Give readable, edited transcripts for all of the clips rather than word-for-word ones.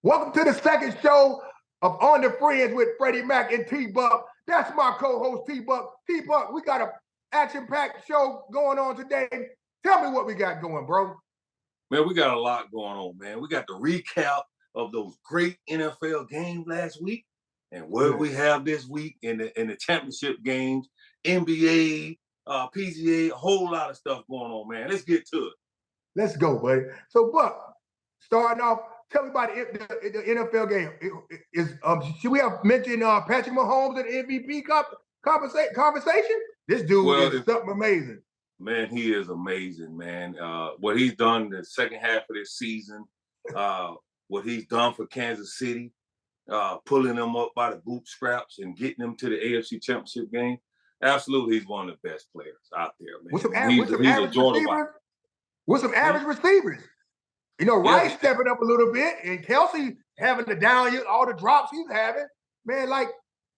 Welcome to the second show of On The Fringe with Freddie Mac and TBuck. That's my co-host TBuck. TBuck, we got an action-packed show going on today. Tell me what we got going, bro. Man, we got a lot going on, man. We got the recap of those great NFL games last week and what we have this week in the championship games, NBA, PGA, a whole lot of stuff going on, man. Let's get to it. Let's go, buddy. So, Buck, starting off, tell me about the NFL game. Should we have mentioned Patrick Mahomes in the MVP conversation? This dude is something amazing. Man, he is amazing, man. What he's done in the second half of this season, what he's done for Kansas City, pulling them up by the bootstraps and getting them to the AFC Championship game. Absolutely, he's one of the best players out there, man. With some average receivers. You know, Rice stepping up a little bit, and Kelsey having the down year, all the drops he's having. Man, like,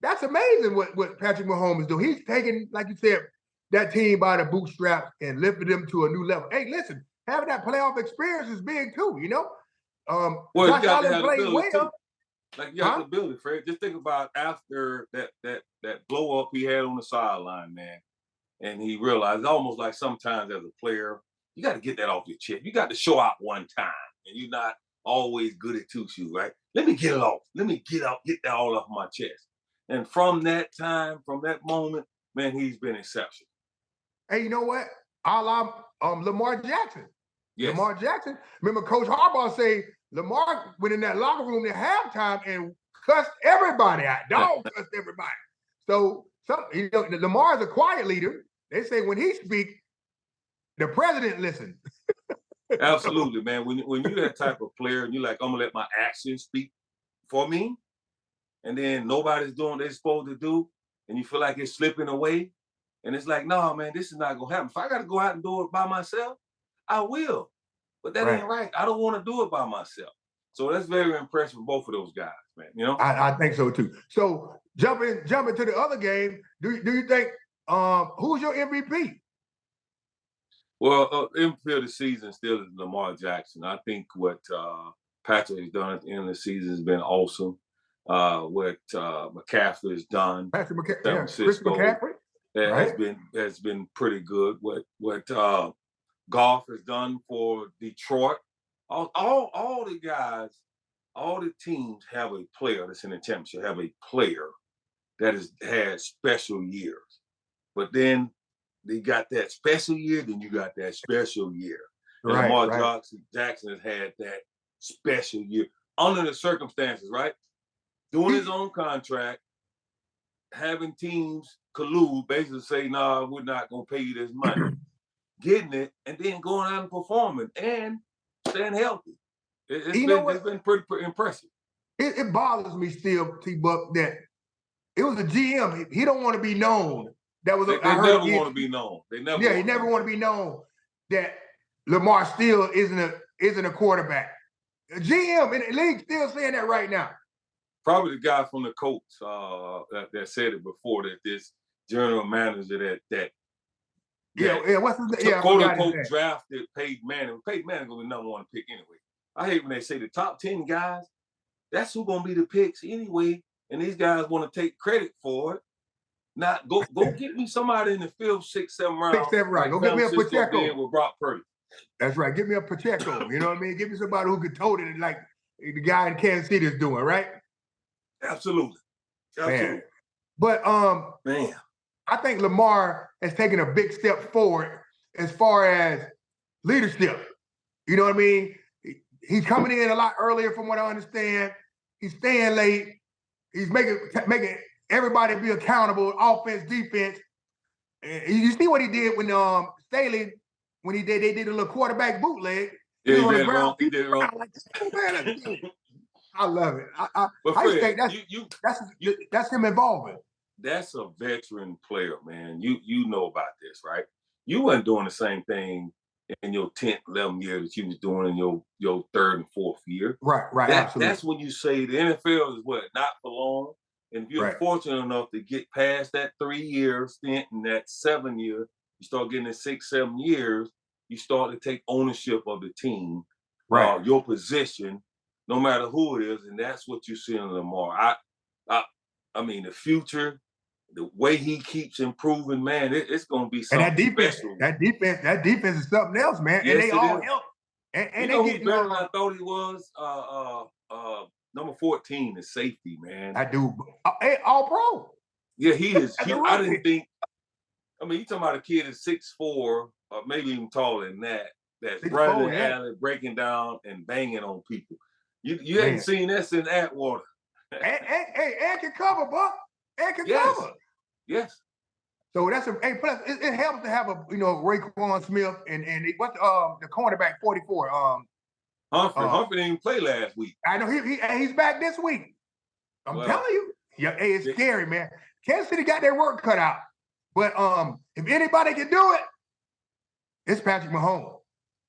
that's amazing what Patrick Mahomes is doing. He's taking, like you said, that team by the bootstraps and lifted them to a new level. Hey, listen, having that playoff experience is big too, you know? Well, you got to have the ability too. Like, you have the ability, Fred. Just think about after that blow up he had on the sideline, man, and he realized almost like sometimes as a player, you got to get that off your chest. You got to show out one time, and you're not always good at two shoes, right? Let me get it off. Let me get that all off my chest. And from that time, from that moment, man, he's been exceptional. Hey, you know what? Lamar Jackson. Yes. Lamar Jackson. Remember Coach Harbaugh say Lamar went in that locker room at halftime and cussed everybody out. Dog cussed everybody. So Lamar's a quiet leader. They say when he speaks, the president listens. Absolutely, man. When you're that type of player and you're like, I'm gonna let my actions speak for me, and then nobody's doing what they're supposed to do, and you feel like it's slipping away. And it's like, no, man, this is not going to happen. If I got to go out and do it by myself, I will. But that ain't right. I don't want to do it by myself. So that's very impressive for both of those guys, man. You know, I think so too. So jumping to the other game, do you think who's your MVP? Well, MVP of the season still is Lamar Jackson. I think what Patrick has done at the end of the season has been awesome. What McCaffrey has done, Chris Francisco. McCaffrey. Has been pretty good. What Goff has done for Detroit. All the guys, all the teams have a player that's in the championship, have a player that has had special years. But then they got that special year, then you got that special year. And Lamar Jackson has had that special year under the circumstances, right? Doing his own contract, having teams collude, basically say, nah, we're not going to pay you this money. Getting it, and then going out and performing and staying healthy. It's been pretty impressive. It bothers me still, T-Buck, that it was a GM. He don't want to be known. They never want to be known. He never want to be known that Lamar still isn't a quarterback. A GM in the league still saying that right now. Probably the guy from the Colts that said it before, that this general manager that what's his name? quote unquote drafted Peyton Manning. Peyton Manning gonna be number one pick anyway. I hate when they say the top 10 guys, that's who gonna be the picks anyway, and these guys want to take credit for it. Not go get me somebody in the field 6, 7 rounds. 6, 7 rounds. Go get me a Pacheco with Brock Purdy. That's right. Give me a Pacheco. You know what I mean? Give me somebody who could tote it like the guy in Kansas City is doing, right? Absolutely. Man. But man, I think Lamar has taken a big step forward as far as leadership. You know what I mean? He's coming in a lot earlier from what I understand. He's staying late. He's making everybody be accountable, offense, defense. And you see what he did when Staley, when they did a little quarterback bootleg. Yeah, he did it wrong. He did it wrong. Like, oh, man, I love it. I Fred, think that's him involving. That's a veteran player, man. You know about this, right? You weren't doing the same thing in your 10th, 11th year that you was doing in your 3rd and 4th year. Right, absolutely. That's when you say the NFL is not for long. And if you're fortunate enough to get past that 3-year stint and that 7 year, you start getting to 6, 7 years, you start to take ownership of the team, your position, no matter who it is, and that's what you see in Lamar. I mean, the future, the way he keeps improving, man, it's going to be And something special. that defense is something else, man. And Yes, they it all is. help. And You they know who's getting better than I thought he was? Number 14 is safety, man. I do. Hey, all pro. Yeah, he is. As a I rookie. didn't think. I mean, you talking about a kid that's 6'4", or maybe even taller than that. That's 6'4", running the yeah. alley, breaking down and banging on people. You Man. ain't seen that since Atwater. and can cover, Buck. And can Yes. cover. Yes. So that's plus it helps to have a Raekwon Smith and what's the cornerback 44 Humphrey didn't even play last week. I know he's back this week. I'm telling you, yeah, hey, it's scary, man. Kansas City got their work cut out, but if anybody can do it, it's Patrick Mahomes.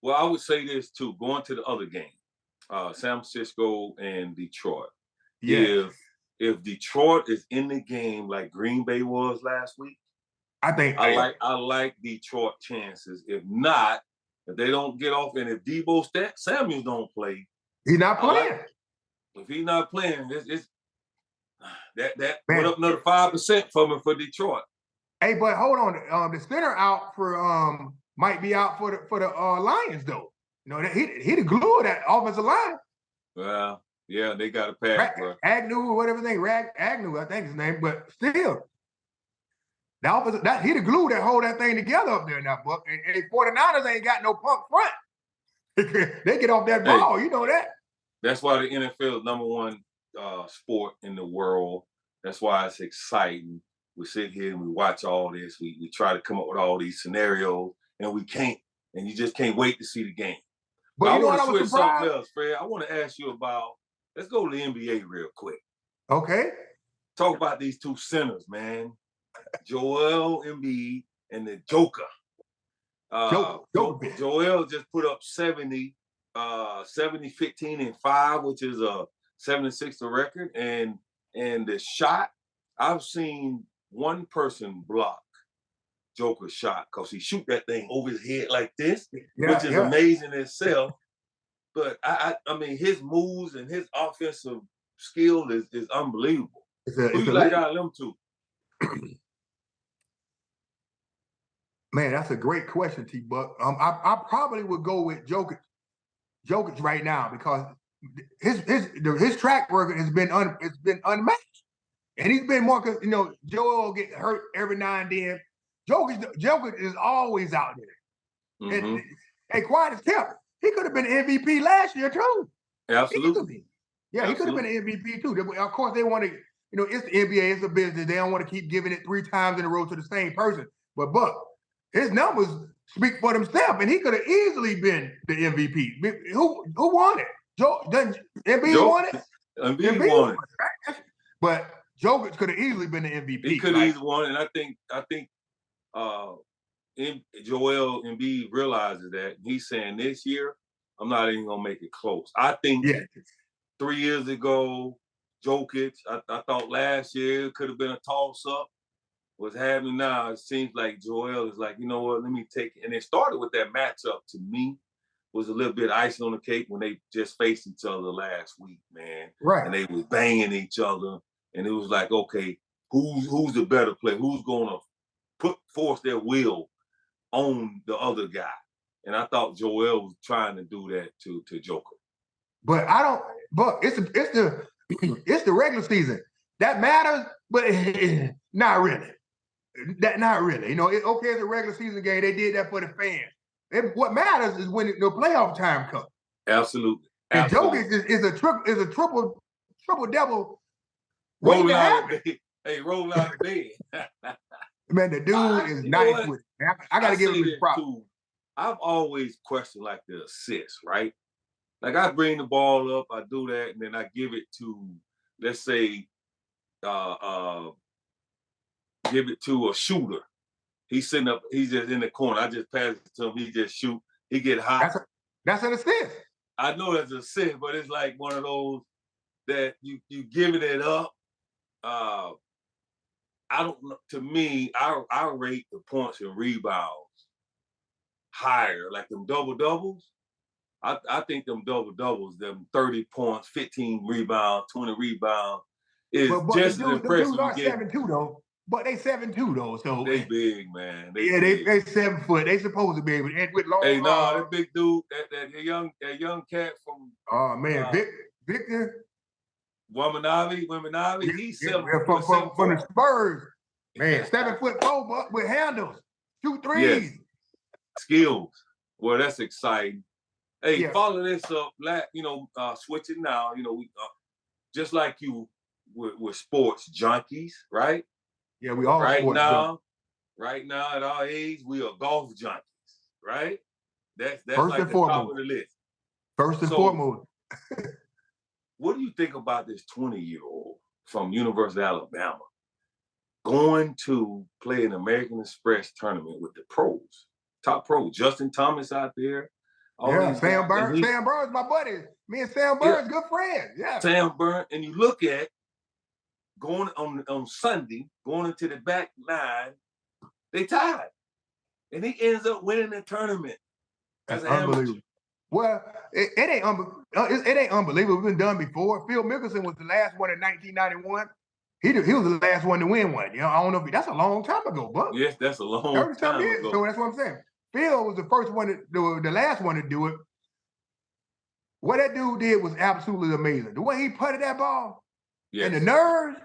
Well, I would say this too. Going to the other game, San Francisco and Detroit. Yes. If Detroit is in the game like Green Bay was last week, I like Detroit chances. If not, if they don't get off, and if Debo Samuels don't play, he's not playing. If he's not playing, it's that went up another 5% for me for Detroit. Hey, but hold on, the center out for might be out for the Lions though. You know, he the glue of that offensive line. Well, yeah, they got a pass, bro. Agnew or whatever his name, Agnew, I think his name, but still. The offensive, he the glue that hold that thing together up there now, Buck. And 49ers ain't got no punk front. They get off that ball, you know that. That's why the NFL is number one sport in the world. That's why it's exciting. We sit here and we watch all this. We try to come up with all these scenarios, and we can't. And you just can't wait to see the game. But I want to switch something else, Fred. I want to ask you about. Let's go to the NBA real quick. Okay. Talk about these two centers, man. Joel Embiid and the Joker. Joel just put up 70, 15, and 5, which is a 76 record. And the shot, I've seen one person block Joker's shot because he shoot that thing over his head like this, which is amazing in itself. But I mean, his moves and his offensive skill is unbelievable. Who you like out of them two? Man, that's a great question, TBuck. I probably would go with Jokic right now because his track record has been unmatched, and he's been more because Joel get hurt every now and then. Jokic is always out there. Mm-hmm. And quiet as kept, he could have been MVP last year too. Absolutely. He could have been MVP too. Of course, they want to. It's the NBA. It's a business. They don't want to keep giving it 3 times in a row to the same person. But Buck, his numbers speak for themselves, and he could have easily been the MVP. Who won it? Embiid won it. Embiid won it. But Jokic could have easily been the MVP. He could have easily won it, and I think Joel Embiid realizes that. He's saying this year, I'm not even gonna make it close. I think 3 years ago, Jokic, I thought last year it could have been a toss-up. What's happening now, it seems like Joel is like, you know what, let me take it. And it started with that matchup, to me, was a little bit icing on the cake when they just faced each other last week, man. Right. And they was banging each other. And it was like, okay, who's the better player? Who's gonna force their will on the other guy? And I thought Joel was trying to do that to Joker. But it's the regular season. That matters, but not really. Not really. Okay, it's a regular season game. They did that for the fans. What matters is when the playoff time comes. Absolutely. And Jokic is a triple double. Rolling out of bed. Hey, rolling out of bed. Man, the dude is nice with it. I got to give him his props. I've always questioned like the assist, right? Like I bring the ball up, I do that, and then I give it to, let's say, give it to a shooter. He's sitting up, he's just in the corner. I just pass it to him, he just shoot. He get hot. That's an assist. I know that's an assist, but it's like one of those that you giving it up. I don't know. To me, I rate the points and rebounds higher, like them double doubles. I think them double doubles, them 30 points, 15 rebounds, 20 rebounds, is but just as them dudes impressive. are 7'2" though. But they 7'2" though, so they big, man. They yeah, big. they 7 foot. They supposed to be able to, and with long. Hey, no, that big dude, that young cat from Oh man, Victor Wembanyama, he's from 7'4". the Spurs. Man, 7'4" but with handles, 2 Yes, threes. skills. Well, that's exciting. Hey, Yeah. follow this up. Switching now. We just like you with sports junkies, right? Yeah, we all Right sports now, at our age, we are golf junkies, right? That's First like and the foremost. top of the list. First and foremost. What do you think about this 20-year-old from University of Alabama going to play an American Express tournament with the pros, top pros? Justin Thomas out there. Yeah, Sam Burns. Sam Burns, my buddy. Me and Sam Burns, good friends. Yeah. Sam Burns, and you look at going on Sunday, going into the back nine, they tied. And he ends up winning the tournament. That's unbelievable. Well, it ain't unbelievable. It's been done before. Phil Mickelson was the last one in 1991. He was the last one to win one. I don't know if that's a long time ago, but yes, that's a long time ago. So that's what I'm saying. Phil was the first one the last one to do it. What that dude did was absolutely amazing. The way he putted that ball, and the nerves,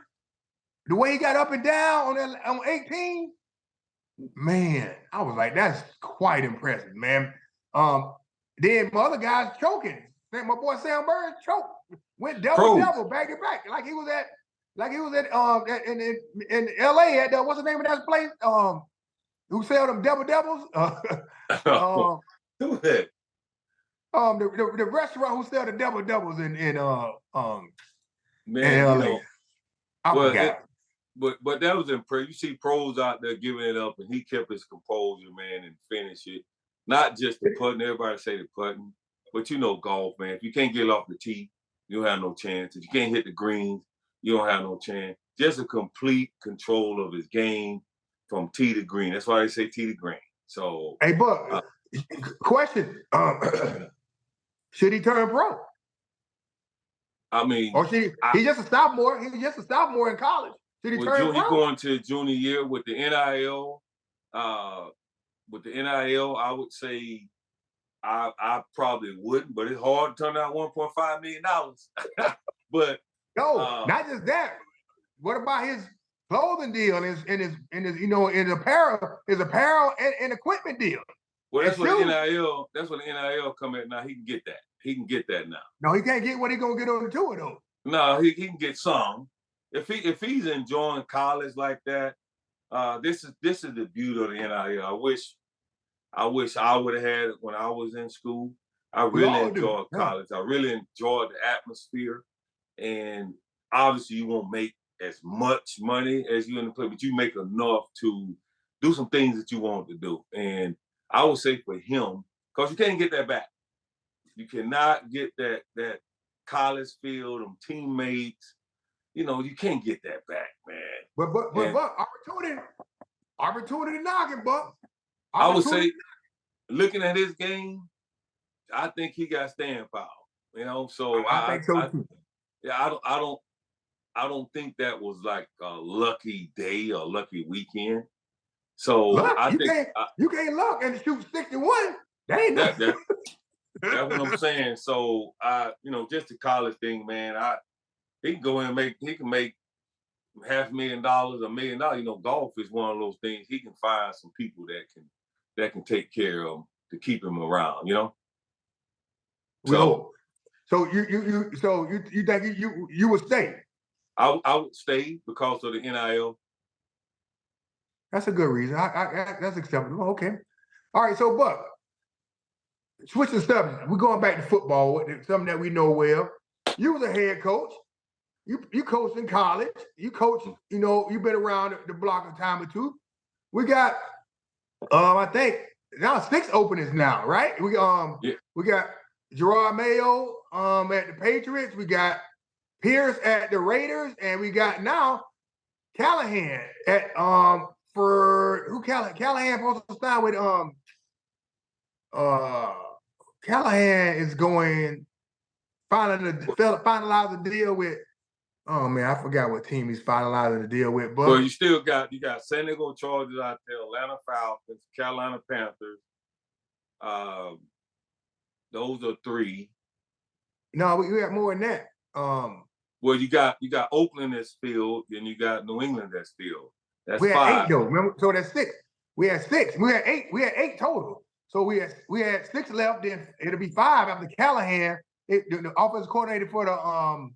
the way he got up and down on 18, man, I was like, that's quite impressive, man. Then my other guys choking. My boy Sam Burns choked, went double back to back, like he was at in LA at what's the name of that place? Who sell them double doubles? Who that? The restaurant who sell the double doubles in man, in LA. I forgot. But that was impressive. You see pros out there giving it up, and he kept his composure, man, and finished it. Not just the putting. Everybody say the putting, but golf, man. If you can't get it off the tee, you don't have no chance. If you can't hit the greens, you don't have no chance. Just a complete control of his game from tee to green. That's why they say tee to green. So, hey, Buck, question: should he turn pro? I mean, or should he's just a sophomore. He's just a sophomore in college. Should he turn pro? He's going to junior year with the NIL. With the NIL, I would say I probably wouldn't, but it's hard to turn out $1.5 million. But no, not just that. What about his clothing deal and his apparel and equipment deal? Well, that's what the NIL. That's what the NIL come at now. He can get that. He can get that now. No, he can't get what he gonna get on the tour though. No, he can get some. If he's enjoying college like that, this is the beauty of the NIL. I wish I would have had it when I was in school. I really enjoyed college. I really enjoyed the atmosphere. And obviously you won't make as much money as you in the play, but you make enough to do some things that you want to do. And I would say for him, because you can't get that back. You cannot get that college feel, them teammates. You can't get that back, man. But opportunity knocking, Buck. I would say, looking at his game, I think he got staying power. So I think so too. Yeah, I don't think that was like a lucky day or lucky weekend. So you can't luck and shoot 61. That ain't nothing. That's what I'm saying. So just the college thing, man. He can go in and he can make $500,000, $1 million. Golf is one of those things. He can find some people that can take care of him to keep him around. So you think you would stay? I would stay because of the NIL. That's a good reason. That's acceptable. Okay. All right. So, Buck, switching subjects. We're going back to football. Something that we know well. You was a head coach. You coached in college. You coached. You've been around the block a time or two. We got, I think now 6 openings now, right? We got Gerard Mayo at the Patriots. We got Pierce at the Raiders, and we got now Callahan at Callahan supposed to sign with Callahan is going finalize the deal with. Oh man, I forgot what team he's finalizing the deal with. But Well, you got San Diego Chargers out there, Atlanta Falcons, Carolina Panthers. Those are 3. no, we got more than that. Well, you got Oakland that's filled, and you got New England that's filled. That's we had 5. 8 though. Remember? So that's 6. We had 6. We had 8. We had 8 total. So we had 6 left. Then it'll be 5 after Callahan. The offensive coordinator for the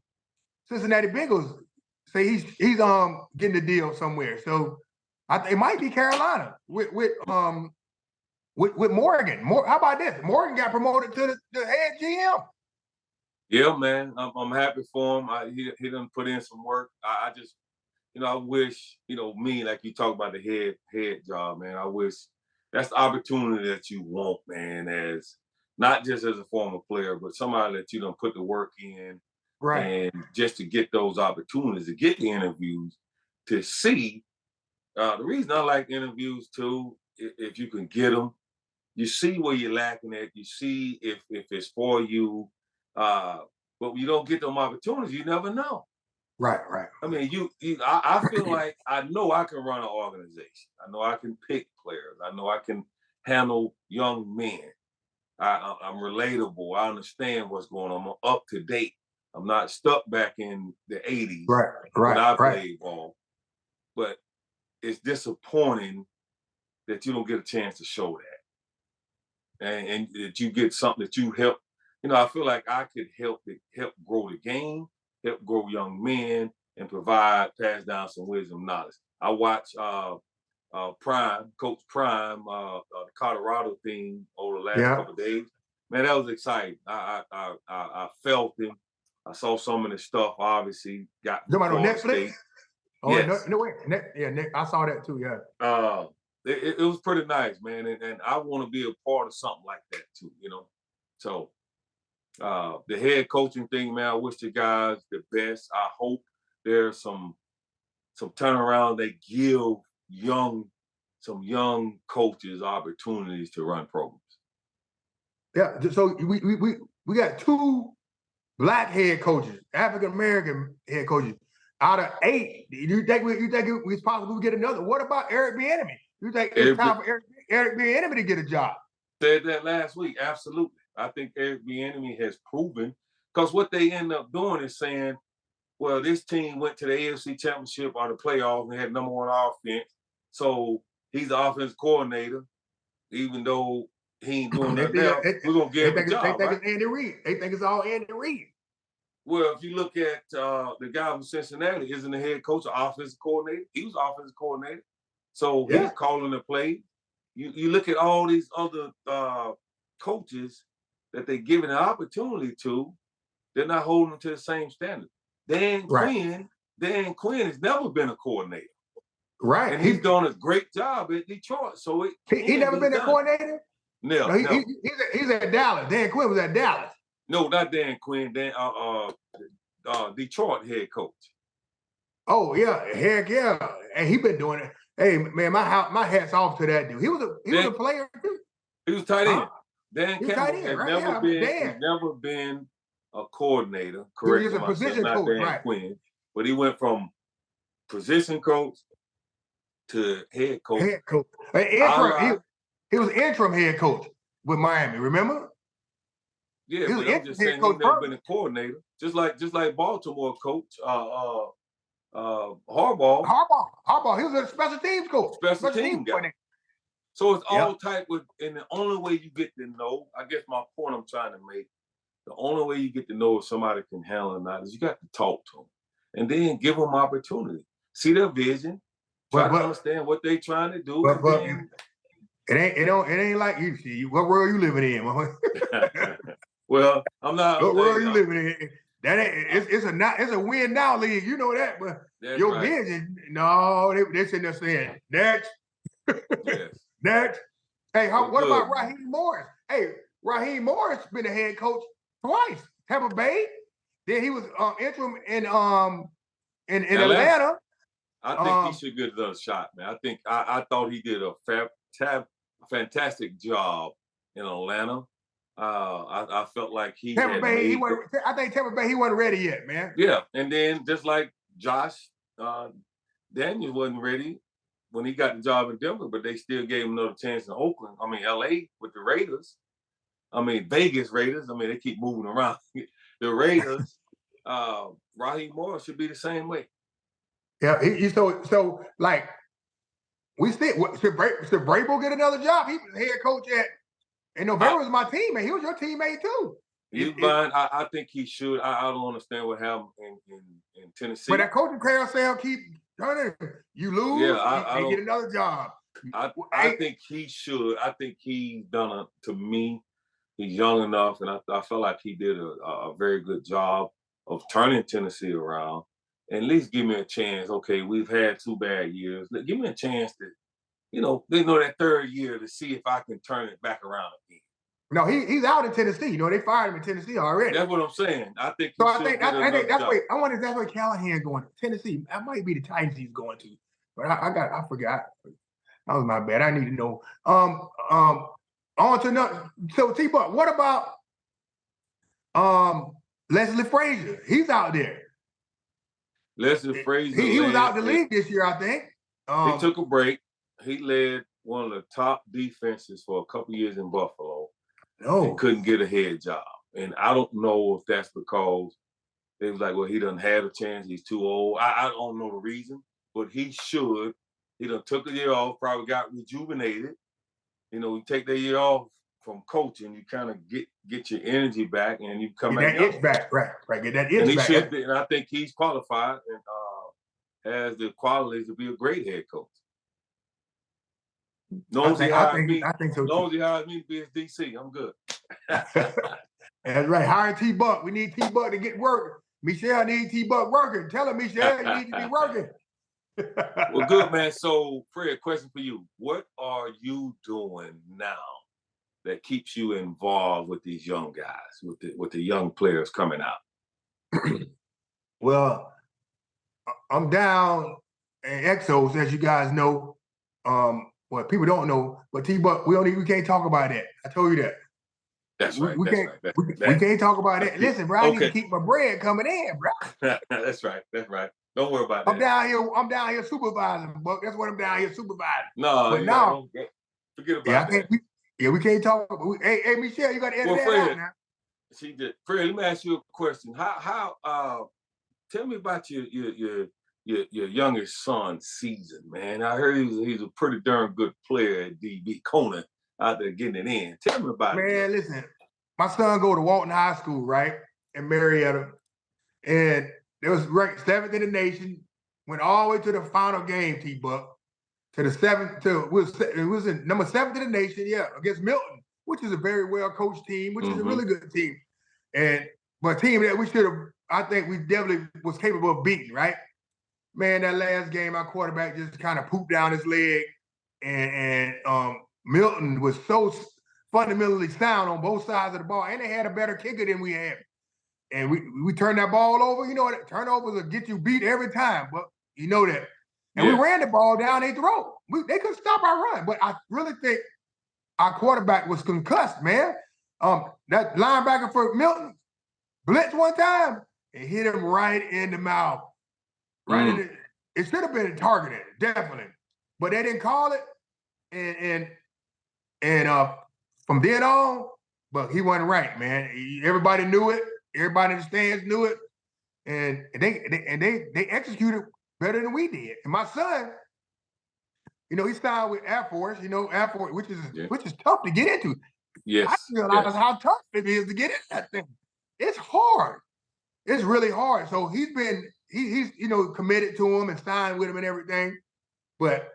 Cincinnati Bengals say he's getting the deal somewhere. So it might be Carolina with Morgan. How about this? Morgan got promoted to the head GM. Yeah, man, I'm happy for him. He done put in some work. I just, I wish, me, like you talk about the head job, man. I wish that's the opportunity that you want, man, as not just as a former player, but somebody that you don't put the work in, right? And just to get those opportunities, to get the interviews, to see. The reason I like interviews too, if you can get them, you see where you're lacking at. You see if it's for you. But when you don't get them opportunities, you never know. Right. I mean, I feel like I know I can run an organization. I know I can pick players. I know I can handle young men. I'm relatable. I understand what's going on. I'm up to date. I'm not stuck back in the 80s when I played ball. But it's disappointing that you don't get a chance to show that. And that you get something that you help. I feel like I could help grow the game, help grow young men, and pass down some wisdom knowledge. I watch Coach Prime, the Colorado team over the last couple of days. Man, that was exciting. I felt him. I saw some of the stuff. Obviously, got you on Netflix. State. Oh yes. No way. I saw that too. Yeah. It was pretty nice, man, and I want to be a part of something like that too. So the head coaching thing, man. I wish the guys the best. I hope there's some turnaround. They give some young coaches opportunities to run programs. Yeah. So we got 2 black head coaches, African American head coaches. Out of 8, you think it's possible we get another? What about Eric Bieniemy? You think it's time for Eric Bieniemy to get a job? Said that last week. Absolutely. I think Eric Bieniemy has proven, because what they end up doing is saying, well, this team went to the AFC Championship or the playoffs and had #1 offense. So he's the offensive coordinator, even though he ain't doing nothing else. We're going to give him a job, They think it's Andy Reid. They think it's all Andy Reid. Well, if you look at the guy from Cincinnati, isn't the head coach or offensive coordinator? He was offensive coordinator. So he's calling the play. You look at all these other coaches that they're giving an opportunity to, they're not holding them to the same standard. Dan Quinn has never been a coordinator. Right. And he's done a great job at Detroit. So he never been a coordinator? No, he's at Dallas. Dan Quinn was at Dallas. No, not Dan Quinn. Detroit head coach. Oh yeah, heck yeah, and he been doing it. Hey man, my hat's off to that dude. He was a player too. He was tight end. Dan Campbell has never been a coordinator. Correct. He was a position coach, Dan Quinn, but he went from position coach to head coach. Head coach. He was interim head coach with Miami. Remember? Yeah, but I'm just saying he's never been a coordinator. Just like Baltimore coach Harbaugh. He was a special teams coach. Special team guy. So it's all type with, and the only way you get to know, I guess my point I'm trying to make, the only way you get to know if somebody can handle or not is you got to talk to them. And then give them opportunity. See their vision. Try to understand what they're trying to do. It ain't like you see. What world you living in, man? Well, I'm not. What world you living in? That ain't. It's a win now league. You know that, but your vision. No, they sitting there saying next. Yes. Next. Hey, what about Raheem Morris? Hey, Raheem Morris been a head coach twice. Tampa Bay. Then he was interim in Atlanta. I think he should get another shot, man. I thought he did a fantastic job in Atlanta. I felt like he Tampa had Bay, made I think Tampa Bay, he wasn't ready yet, man. yeah. And then just like Josh Daniels wasn't ready when he got the job in Denver, but they still gave him another chance in Oakland. I mean, LA with the Raiders. I mean, Vegas Raiders. I mean, they keep moving around. The Raiders, Raheem Morris should be the same way. Yeah, so like we still should Vrabel get another job? He was head coach and November was my teammate. He was your teammate too. I think he should. I don't understand what happened in Tennessee. But that coaching carousel keep turning. You lose, I get another job. I think he should. I think he's done to me. He's young enough, and I felt like he did a very good job of turning Tennessee around. And at least give me a chance. Okay, we've had 2 bad years. Give me a chance to, that third year to see if I can turn it back around again. No, he's out in Tennessee. They fired him in Tennessee already. That's what I'm saying. I think. So I think that's where I wonder if that's where Callahan going to Tennessee. That might be the Titans he's going to. But I forgot. That was my bad. I need to know. On to nothing. So TBuck, what about Leslie Frazier? He's out there. Leslie Frazier. He was out the league this year, I think. He took a break. He led one of the top defenses for a couple years in Buffalo. And couldn't get a head job. And I don't know if that's because they was like, well, he done had a chance. He's too old. I don't know the reason, but he should. He done took a year off, probably got rejuvenated. You take that year off from coaching, you kind of get your energy back, and you come back. Get that itch back, right? Get that itch back. And I think he's qualified and has the qualities to be a great head coach. I think so. Knows he hires me to be his DC. I'm good. That's right. Hire TBuck. We need TBuck to get working. Michelle needs TBuck working. Tell her, Michelle, you need to be working. Well, good, man. So, Fred, question for you. What are you doing now that keeps you involved with these young guys, with the young players coming out? Well, I'm down in Exos, as you guys know. Well, people don't know, but TBuck, we can't talk about that. I told you that. That's right. We can't talk about that. Listen, bro, I need to keep my bread coming in, bro. That's right. Don't worry about that. I'm down here supervising, Buck. That's what I'm down here supervising. No, but now, forget about that. We can't talk. Hey, Michelle, you got to edit that out now. She did. Fred, let me ask you a question. How tell me about your youngest son's season, man. I heard he's a pretty darn good player at DB. Conan out there getting it in. Tell me about it. Man, listen, my son go to Walton High School, right, in Marietta, and it was ranked 7th in the nation. Went all the way to the final game, TBuck, to the 7th. It was in number 7th in the nation, against Milton, which is a very well coached team, which is a really good team, but a team that we should have. I think we definitely was capable of beating, right? Man, that last game, our quarterback just kind of pooped down his leg, and Milton was so fundamentally sound on both sides of the ball, and they had a better kicker than we had. And we turned that ball over. You know what? Turnovers will get you beat every time, but you know that. And we ran the ball down their throat. They couldn't stop our run, but I really think our quarterback was concussed, man. That linebacker for Milton blitzed one time and hit him right in the mouth. Right in it. It should have been targeted, definitely. But they didn't call it. And from then on, but he wasn't right, man. Everybody knew it. Everybody in the stands knew it. And they executed better than we did. And my son, he signed with Air Force, Air Force, which is tough to get into. Yes. I realize how tough it is to get into that thing. It's hard. It's really hard. So he's committed to him and signed with him and everything. But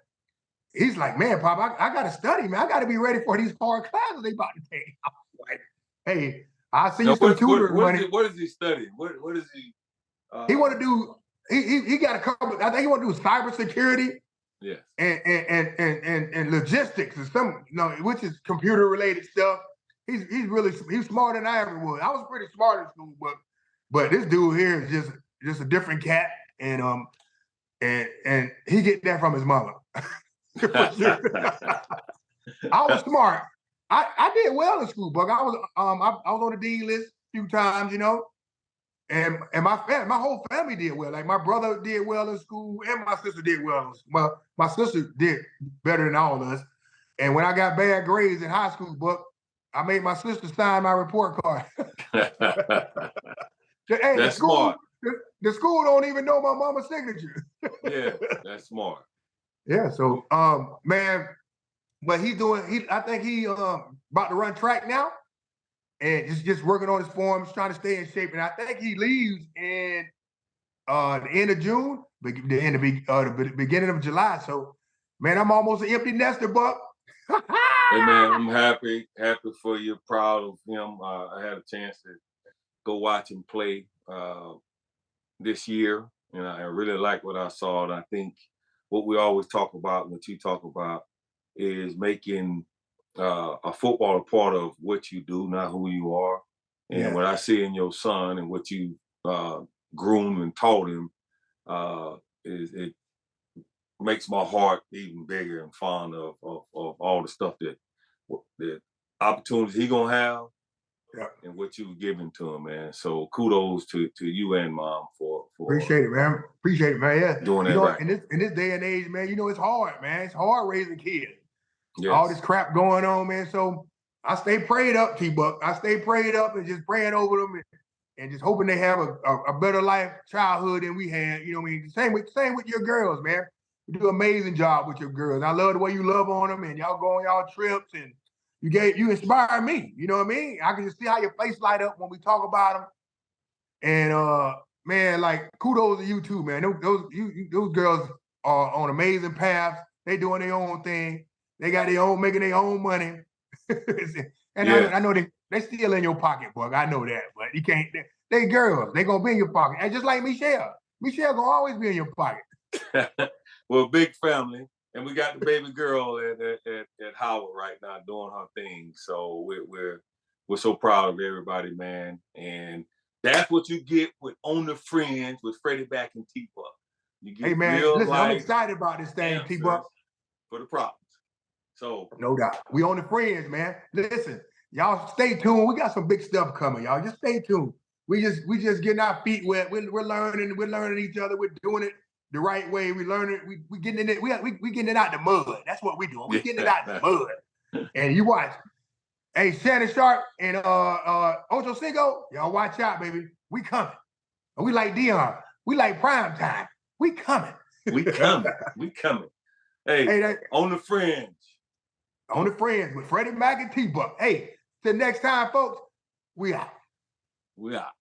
he's like, man, Pop, I got to study, man. I got to be ready for these hard classes they about to take. I was like, hey, I'll see you some tutoring money. What is he studying? What is he? He want to do, he got a couple, I think he want to do cybersecurity. Yes. And logistics and which is computer related stuff. He's smarter than I ever was. I was pretty smart in school, but this dude here is just a different cat, and he get that from his mama. I was smart, I did well in school, Buck. I was on the dean list a few times, you know, and my whole family did well. Like my brother did well in school, and my sister did well. Well, my sister did better than all of us. And when I got bad grades in high school, Buck, I made my sister sign my report card. Hey, That's smart. The school don't even know my mama's signature. Yeah, that's smart. Yeah, so man, but I think he about to run track now and just working on his forms, trying to stay in shape. And I think he leaves in the end of June, the beginning of July. So man, I'm almost an empty nester, Buck. Hey man, I'm happy for you, proud of him. I had a chance to go watch him play this year, and I really like what I saw. And I think what we always talk about, what you talk about, is making a football a part of what you do, not who you are. And Yeah. what I see in your son and what you groomed and taught him, is it makes my heart even bigger and fond of all the stuff that opportunities he gonna have. Yeah. And what you've given to him, man. So kudos to you and mom for Appreciate it, man. Appreciate it, man. Yeah. doing that You know, right. in this day and age, man, you know it's hard, man. It's hard raising kids. Yes. All this crap going on, man. So I stay prayed up, T-Buck. I stay prayed up and just praying over them and just hoping they have a better life childhood than we had. You know what I mean? Same with your girls, man. You do an amazing job with your girls. I love the way you love on them and y'all go on y'all trips and you inspire me. You know what I mean? I can just see how your face light up when we talk about them. And man, like kudos to you too, man. Those girls are on amazing paths. They doing their own thing. They got their own, making their own money. And Yes. I know they still in your pocketbook. I know that, but you can't. They girls. They gonna be in your pocket, and just like Michelle. Michelle gonna always be in your pocket. Well, big family, and we got the baby girl at Howard right now doing her thing. So we're so proud of everybody, man. And that's what you get with On The Fringe with Freddie Mac and TBuck. You get Hey man, real listen, I'm life excited about this thing, answers T-Buck. for the problems. So No doubt. We On The Fringe, man. Listen, y'all stay tuned. We got some big stuff coming, y'all. Just stay tuned. We just getting our feet wet. We're learning each other. We're doing it the right way. We learning. We getting it. We getting it out the mud. That's what we doing. We getting it out the mud. And you watch. Hey, Shannon Sharp and Ocho Cinco, y'all watch out, baby. We coming. And we like Dion. We like prime time. We coming. We coming. We coming. Hey, On The Fringe. On The Fringe with Freddie Mac and TBuck. Hey, till next time, folks, we out. We out.